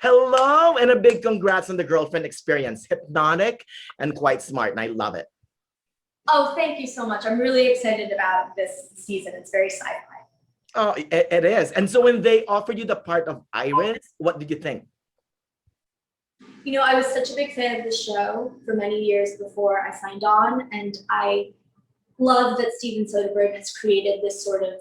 Hello, and a big congrats on the girlfriend experience. Hypnotic and quite smart, and I love it. Oh, thank you so much. I'm really excited about this season. It's very sci-fi. Oh, it is. And so when they offered you the part of Iris, what did you think? You know, I was such a big fan of the show for many years before I signed on, and I love that Steven Soderbergh has created this sort of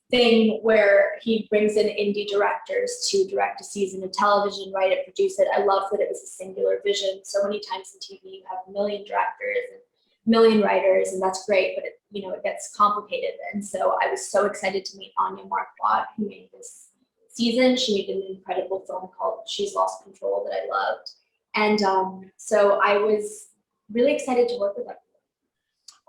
thing where he brings in indie directors to direct a season of television, write it, produce it. I love that it was a singular vision. So many times in TV, you have a million directors and a million writers, and that's great, but it gets complicated. And so I was so excited to meet Anya Marquardt, who made this season. She made an incredible film called She's Lost Control that I loved. And so I was really excited to work with her.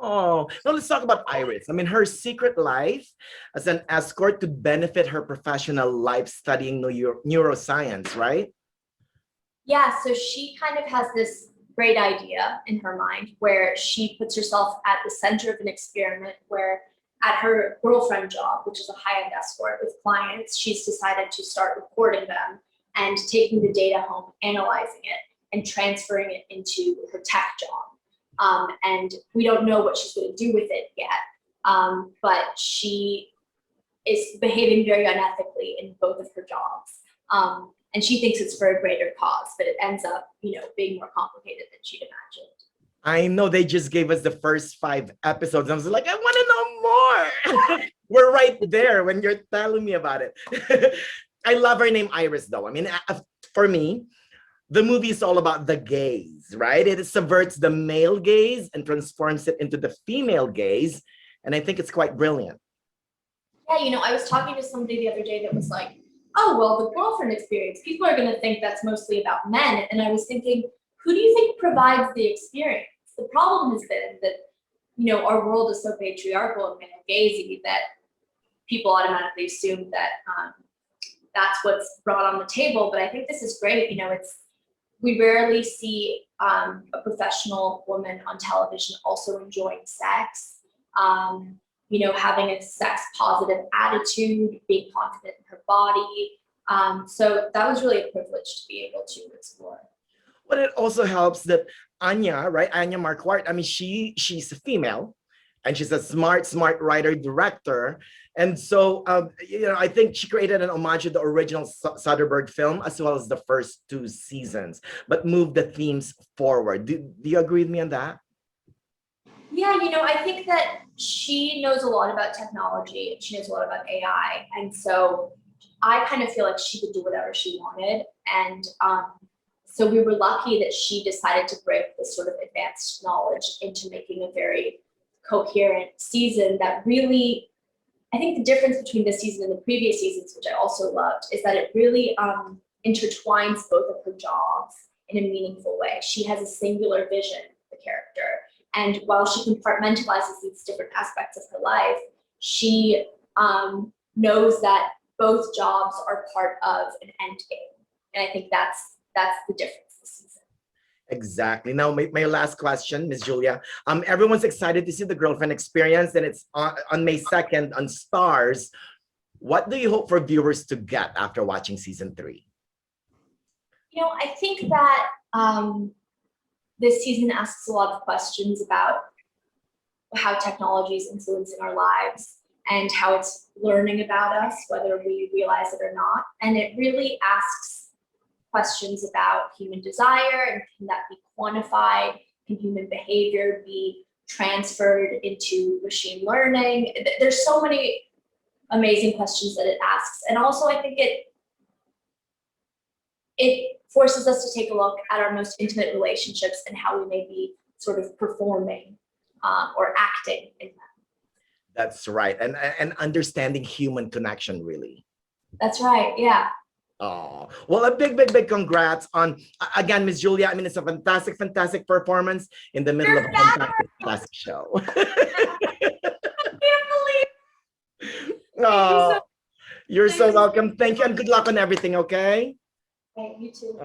Oh, now let's talk about Iris. I mean, her secret life as an escort could benefit her professional life studying neuroscience, right? Yeah, so she kind of has this great idea in her mind where she puts herself at the center of an experiment where at her girlfriend job, which is a high-end escort with clients, she's decided to start recording them and taking the data home, analyzing it, and transferring it into her tech job. And we don't know what she's going to do with it yet, but she is behaving very unethically in both of her jobs. And she thinks it's for a greater cause, but it ends up, being more complicated than she'd imagined. I know they just gave us the first 5 episodes. I was like, I want to know more. We're right there when you're telling me about it. I love her name Iris, though. I mean, for me, the movie is all about the gaze, right? It subverts the male gaze and transforms it into the female gaze. And I think it's quite brilliant. Yeah, I was talking to somebody the other day that was like, oh, well, the girlfriend experience, people are going to think that's mostly about men. And I was thinking, who do you think provides the experience? The problem has been that, our world is so patriarchal and male gazy that people automatically assume that that's what's brought on the table. But I think this is great. We rarely see a professional woman on television also enjoying sex, having a sex positive attitude, being confident in her body. So that was really a privilege to be able to explore. But it also helps that Anya, right? Anya Marquardt, I mean, she's a female and she's a smart writer, director. And so, I think she created an homage to the original Soderbergh film as well as the first 2 seasons, but moved the themes forward. Do you agree with me on that? Yeah, I think that she knows a lot about technology. She knows a lot about AI. And so I kind of feel like she could do whatever she wanted. And so we were lucky that she decided to bring this sort of advanced knowledge into making a very coherent season that really, I think the difference between this season and the previous seasons, which I also loved, is that it really intertwines both of her jobs in a meaningful way. She has a singular vision, the character. And while she compartmentalizes these different aspects of her life, she knows that both jobs are part of an end game. And I think that's the difference this season. Exactly. Now, my last question, Ms. Julia. Everyone's excited to see the girlfriend experience, and it's on May 2nd on Starz. What do you hope for viewers to get after watching season 3? I think that this season asks a lot of questions about how technology is influencing our lives and how it's learning about us, whether we realize it or not. And it really asks questions about human desire, and can that be quantified? Can human behavior be transferred into machine learning? There's so many amazing questions that it asks. And also I think it forces us to take a look at our most intimate relationships and how we may be sort of performing or acting in them. That's right. And understanding human connection, really. That's right, yeah. Oh, well, a big congrats on, again, Miss Julia. I mean, it's a fantastic performance in the middle of a fantastic show. I can't believe. Oh, you're so welcome. Thank you, and good luck on everything, okay? Okay, you too.